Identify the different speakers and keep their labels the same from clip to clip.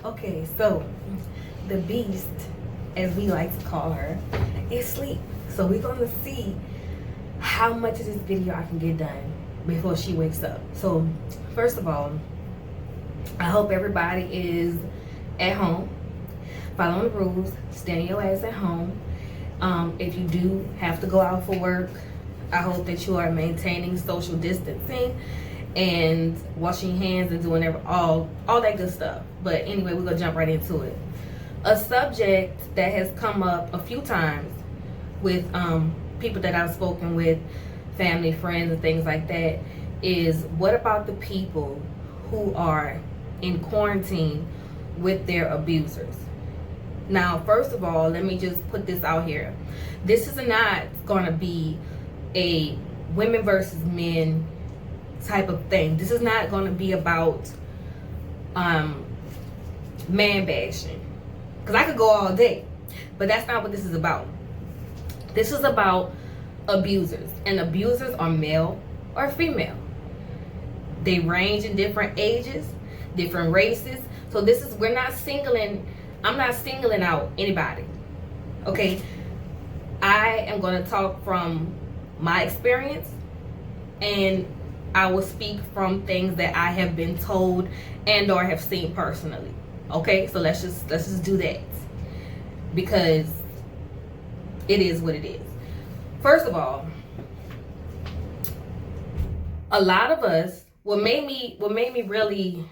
Speaker 1: Okay, so the beast, as we like to call her, is sleep. So we're gonna see how much of this video I can get done before she wakes up. So first of all, I hope everybody is at home, following the rules, staying your ass at home. If you do have to go out for work, I hope that you are maintaining social distancing and washing your hands and doing all that good stuff. But anyway, we're gonna jump right into it. A subject that has come up a few times with people that I've spoken with, family, friends, and things like that, is what about the people who are in quarantine with their abusers? Now, first of all, let me just put this out here. This is not going to be a women versus men type of thing. This is not going to be about man bashing, because I could go all day, but that's not what this is about. This is about abusers, and abusers are male or female. They range in different ages, different races. So I'm not singling out anybody. Okay, I am going to talk from my experience, and I will speak from things that I have been told and or have seen personally. Okay, so let's just do that, because it is what it is. First of all, a lot of us, what made me really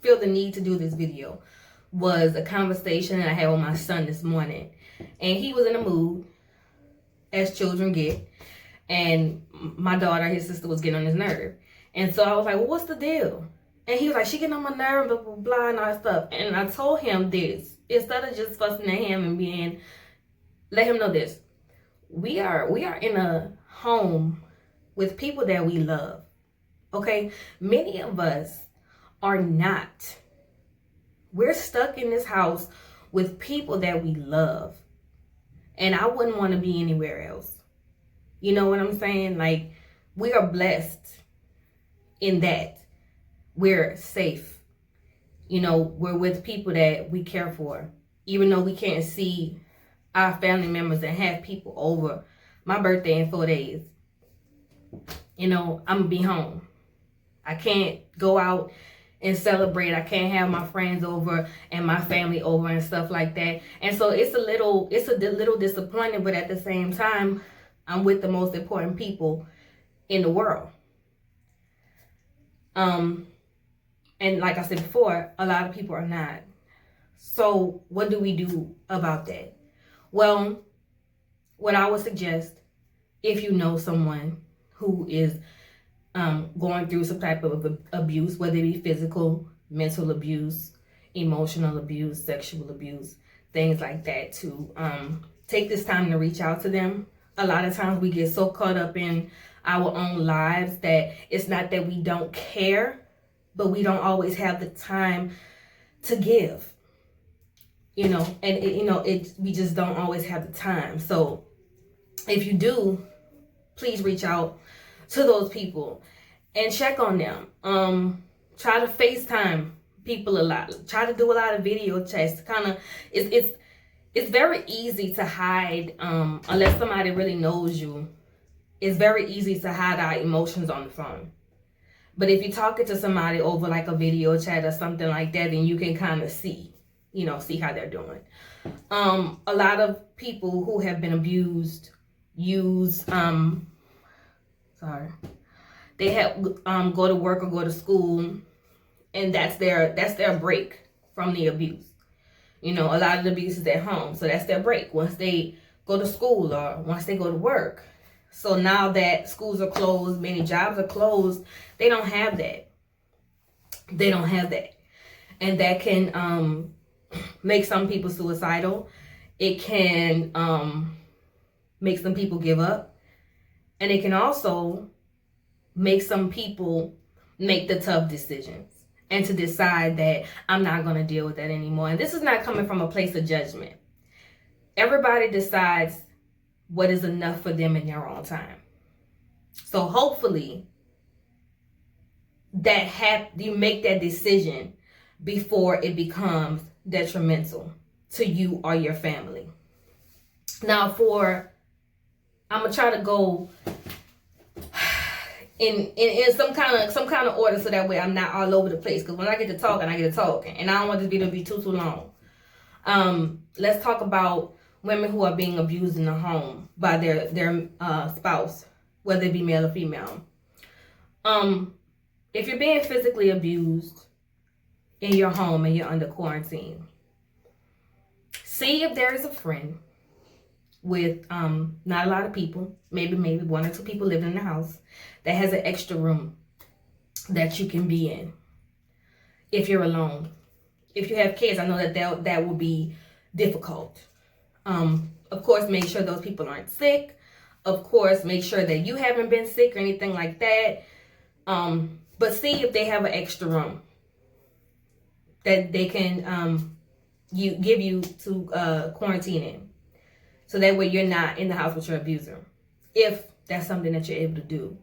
Speaker 1: feel the need to do this video was a conversation that I had with my son this morning. And he was in a mood, as children get. And my daughter, his sister, was getting on his nerve. And so I was like, well, what's the deal? And he was like, she getting on my nerve, blah, blah, blah, and all that stuff. And I told him this, instead of just fussing at him and let him know this. We are in a home with people that we love. Okay? Many of us are not. We're stuck in this house with people that we love. And I wouldn't want to be anywhere else. You know what I'm saying? Like, we are blessed in that we're safe. You know, we're with people that we care for. Even though we can't see our family members and have people over. My birthday in 4 days. You know, I'm going to be home. I can't go out and celebrate. I can't have my friends over and my family over and stuff like that. And so it's a little disappointing, but at the same time, I'm with the most important people in the world. And like I said before, a lot of people are not. So what do we do about that? Well, what I would suggest, if you know someone who is going through some type of abuse, whether it be physical, mental abuse, emotional abuse, sexual abuse, things like that, to take this time to reach out to them. A lot of times we get so caught up in our own lives that it's not that we don't care, but we don't always have the time to give. You know, and we just don't always have the time. So if you do, please reach out to those people and check on them. Try to FaceTime people a lot. Try to do a lot of video chats. It's very easy to hide, unless somebody really knows you. It's very easy to hide our emotions on the phone. But if you're talking to somebody over like a video chat or something like that, then you can kind of see how they're doing. A lot of people who have been abused use, they have go to work or go to school, and that's their break from the abuse. You know, a lot of the abuse is at home, so that's their break once they go to school or once they go to work. So now that schools are closed, many jobs are closed, they don't have that. They don't have that. And that can make some people suicidal. It can make some people give up. And it can also make some people make the tough decisions and to decide that I'm not going to deal with that anymore. And this is not coming from a place of judgment. Everybody decides what is enough for them in their own time. So hopefully you make that decision before it becomes detrimental to you or your family. Now, I'm gonna try to go in some kind of order, so that way I'm not all over the place. Because when I get to talking, and I don't want this video to be too long. Let's talk about women who are being abused in the home by their spouse, whether it be male or female. If you're being physically abused in your home and you're under quarantine, see if there is a friend with not a lot of people, maybe 1 or 2 people living in the house, that has an extra room that you can be in if you're alone. If you have kids, I know that will be difficult. Of course, make sure those people aren't sick. Of course, make sure that you haven't been sick or anything like that. But see if they have an extra room that they can give you to quarantine in. So that way you're not in the house with your abuser, if that's something that you're able to do.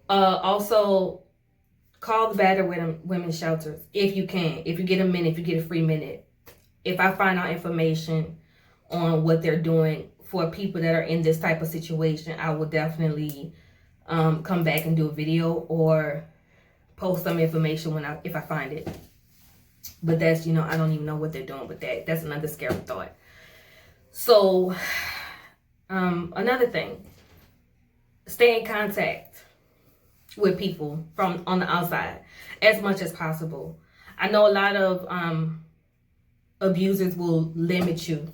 Speaker 1: Also, call the battered women's shelters if you can. If you get a minute, if you get a free minute. If I find out information on what they're doing for people that are in this type of situation, I will definitely come back and do a video or post some information if I find it. But that's, I don't even know what they're doing with that. That's another scary thought. So, another thing, stay in contact with people from on the outside as much as possible. I know a lot of abusers will limit you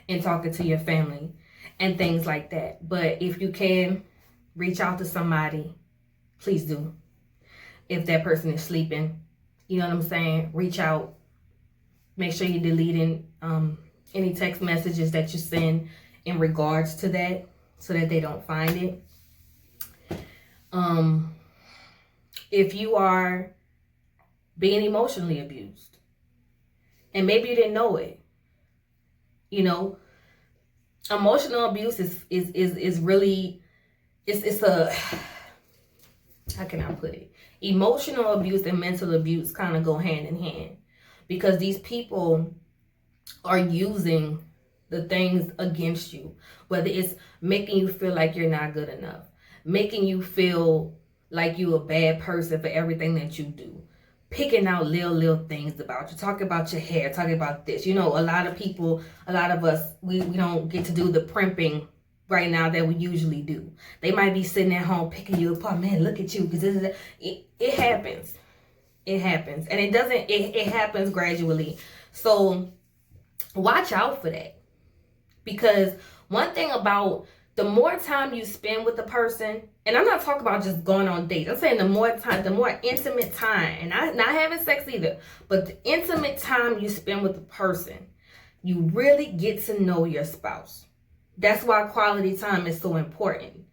Speaker 1: in talking to your family and things like that. But if you can reach out to somebody, please do. If that person is sleeping, you know what I'm saying? Reach out. Make sure you're deleting any text messages that you send in regards to that, so that they don't find it. If you are being emotionally abused, and maybe you didn't know it, emotional abuse is really, it's a, how can I put it? Emotional abuse and mental abuse kind of go hand in hand, because these people are using the things against you, whether it's making you feel like you're not good enough, making you feel like you're a bad person for everything that you do, picking out little things about you, talking about your hair, talking about this. A lot of us, we don't get to do the primping right now that we usually do. They might be sitting at home picking you apart. Man, look at you, because it happens. It happens, and it happens gradually. So watch out for that, because one thing about the more time you spend with the person, and I'm not talking about just going on dates, I'm saying the more intimate time, and not having sex either, but the intimate time you spend with the person, you really get to know your spouse. That's why quality time is so important.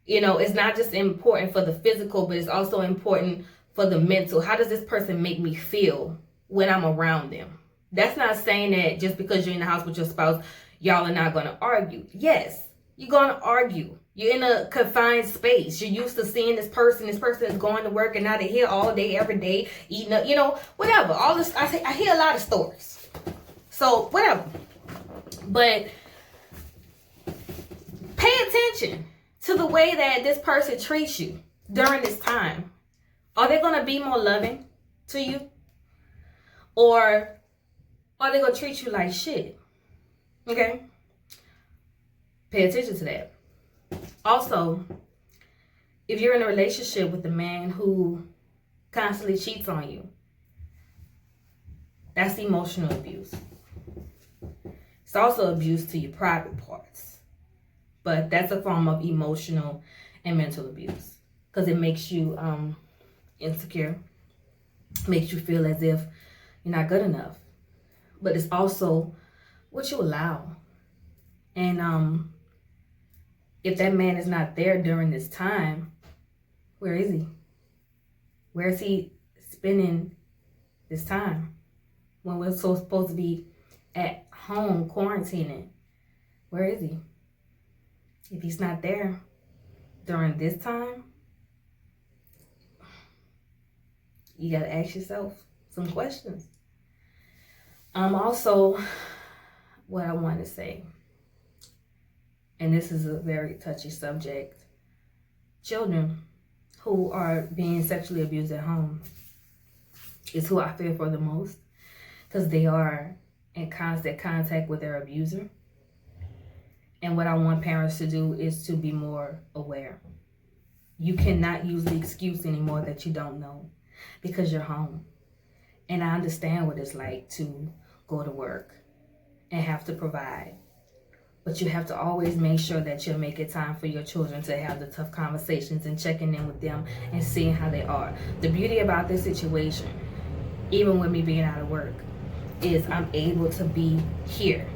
Speaker 1: It's not just important for the physical, but it's also important for the mental. How does this person make me feel when I'm around them? That's not saying that just because you're in the house with your spouse, y'all are not going to argue. Yes, you're going to argue. You're in a confined space. You're used to seeing this person. This person is going to work, and now they're here all day, every day, eating up, whatever. All this, I hear a lot of stories. So, whatever. But pay attention to the way that this person treats you during this time. Are they going to be more loving to you? Or are they going to treat you like shit? Okay? Pay attention to that. Also, if you're in a relationship with a man who constantly cheats on you, that's emotional abuse. It's also abuse to your private parts. But that's a form of emotional and mental abuse, because it makes you insecure, makes you feel as if you're not good enough. But it's also what you allow. And if that man is not there during this time, where is he? Where is he spending this time when we're so supposed to be at home quarantining? Where is he? If he's not there during this time, you gotta ask yourself, some questions. Also, what I want to say, and this is a very touchy subject, children who are being sexually abused at home is who I fear for the most, because they are in constant contact with their abuser. And what I want parents to do is to be more aware. You cannot use the excuse anymore that you don't know, because you're home. And I understand what it's like to go to work and have to provide. But you have to always make sure that you're making time for your children to have the tough conversations and checking in with them and seeing how they are. The beauty about this situation, even with me being out of work, is I'm able to be here.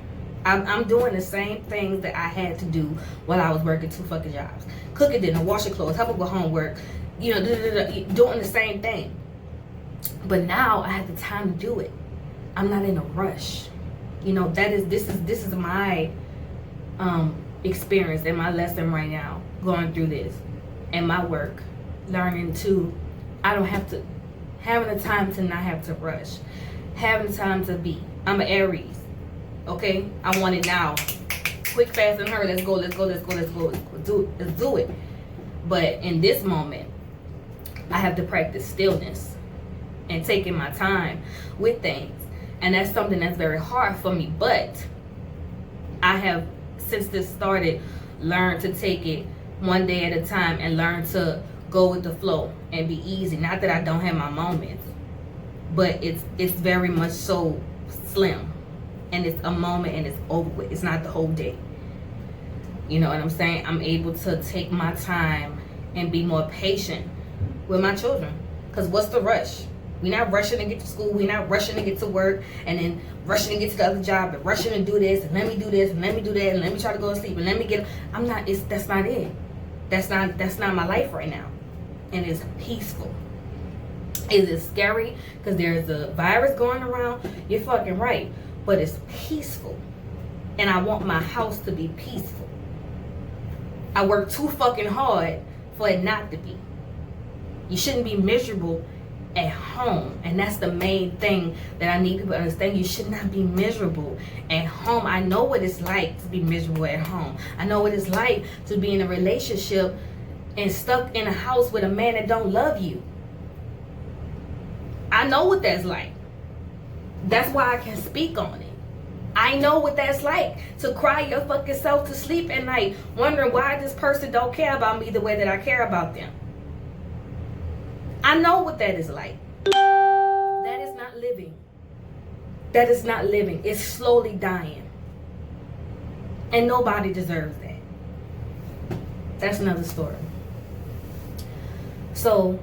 Speaker 1: I'm doing the same things that I had to do while I was working 2 fucking jobs. Cooking dinner, washing clothes, helping with homework, doing the same thing. But now I have the time to do it. I'm not in a rush. This is my experience and my lesson right now, going through this and my work, learning to, I don't have to, having the time to not have to rush, having the time to be. I'm an Aries, okay? I want it now, quick, fast, and hurry. Let's go. Let's do it. But in this moment, I have to practice stillness and taking my time with things, and that's something that's very hard for me. But I have, since this started, learned to take it one day at a time and learn to go with the flow and be easy. Not that I don't have my moments, but it's very much so slim, and it's a moment and it's over with. It's not the whole day. You know what I'm saying? I'm able to take my time and be more patient with my children. Because what's the rush? We're not rushing to get to school. We're not rushing to get to work and then rushing to get to the other job and rushing to do this and let me do this and let me do that and let me try to go to sleep and let me get. That's not it. That's not my life right now. And it's peaceful. Is it scary because there's a virus going around? You're fucking right. But it's peaceful. And I want my house to be peaceful. I work too fucking hard for it not to be. You shouldn't be miserable at home, and that's the main thing that I need people to understand. You should not be miserable at home. I know what it's like to be miserable at home. I know what it's like to be in a relationship and stuck in a house with a man that don't love you. I know what that's like. That's why I can speak on it. I know what that's like, to cry your fucking self to sleep at night wondering why this person don't care about me the way that I care about them. I know what that is like. That is not living. That is not living. It's slowly dying. And nobody deserves that. That's another story. So,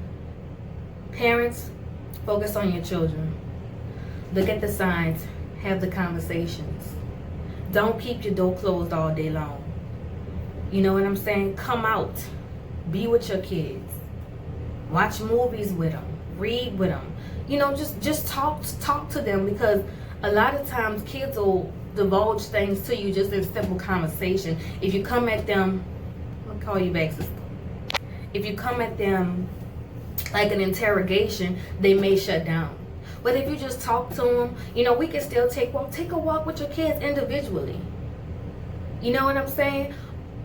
Speaker 1: parents, focus on your children. Look at the signs. Have the conversations. Don't keep your door closed all day long. You know what I'm saying? Come out. Be with your kids. Watch movies with them. Read with them. Just talk to them, because a lot of times kids will divulge things to you just in simple conversation. If you come at them, I'll call you back, sister. If you come at them like an interrogation, they may shut down. But if you just talk to them, we can still take a walk with your kids individually. You know what I'm saying?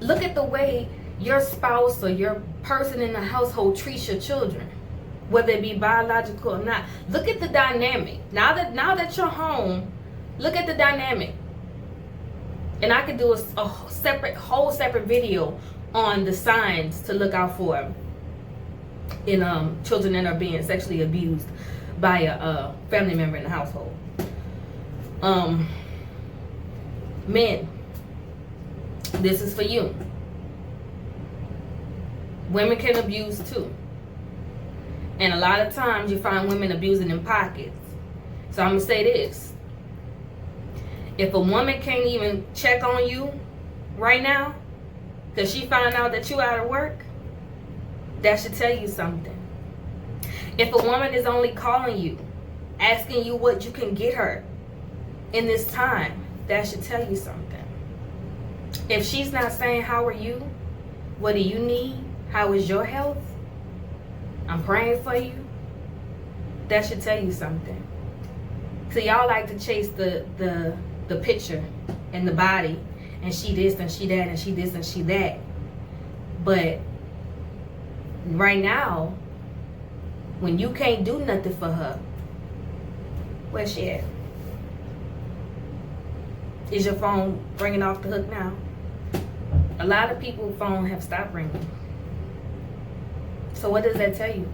Speaker 1: Look at the way your spouse or your person in the household treats your children, whether it be biological or not. Look at the dynamic. Now that you're home, look at the dynamic. And I could do a whole separate video on the signs to look out for in children that are being sexually abused by a family member in the household. Men, this is for you. Women can abuse too. And a lot of times you find women abusing in pockets. So I'm going to say this. If a woman can't even check on you right now because she found out that you out of work, that should tell you something. If a woman is only calling you, asking you what you can get her in this time, that should tell you something. If she's not saying, how are you? What do you need? How is your health? I'm praying for you. That should tell you something. So y'all like to chase the picture and the body, and she this and she that and she this and she that. But right now, when you can't do nothing for her, where's she at? Is your phone ringing off the hook now? A lot of people's phone have stopped ringing. So what does that tell you?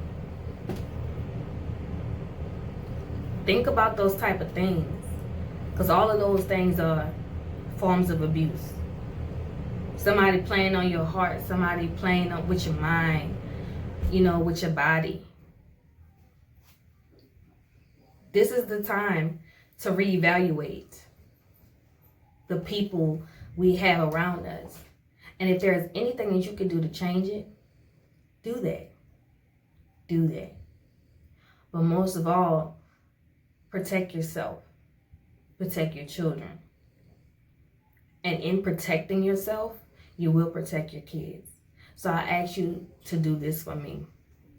Speaker 1: Think about those type of things, because all of those things are forms of abuse. Somebody playing on your heart, somebody playing with your mind, with your body. This is the time to reevaluate the people we have around us. And if there's anything that you can do to change it, do that. Do that. But most of all, protect yourself. Protect your children. And in protecting yourself, you will protect your kids. So I ask you to do this for me.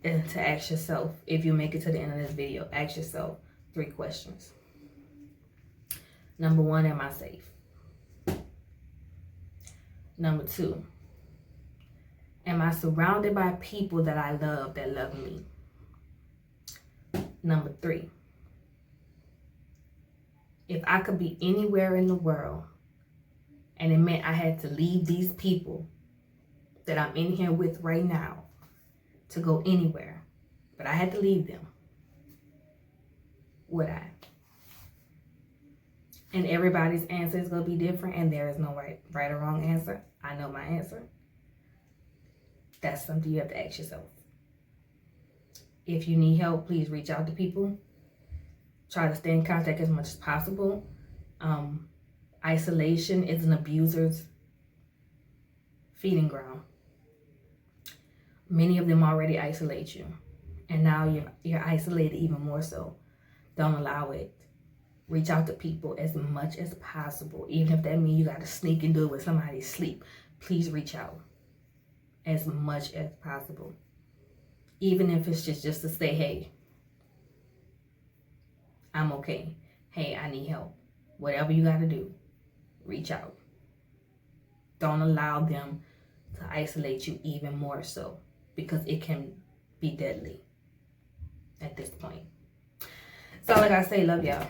Speaker 1: And to ask yourself, if you make it to the end of this video, ask yourself 3 questions. Number 1, am I safe? Number 2, am I surrounded by people that I love, that love me? Number 3, if I could be anywhere in the world and it meant I had to leave these people that I'm in here with right now to go anywhere, but I had to leave them, would I? And everybody's answer is going to be different, and there is no right or wrong answer. I know my answer. That's something you have to ask yourself. If you need help, please reach out to people. Try to stay in contact as much as possible. Isolation is an abuser's feeding ground. Many of them already isolate you, and now you're isolated even more so. Don't allow it. Reach out to people as much as possible. Even if that means you got to sneak and do it with somebody's sleep. Please reach out as much as possible. Even if it's just to say, hey, I'm okay. Hey, I need help. Whatever you got to do, reach out. Don't allow them to isolate you even more so, because it can be deadly at this point. So like I say, love y'all.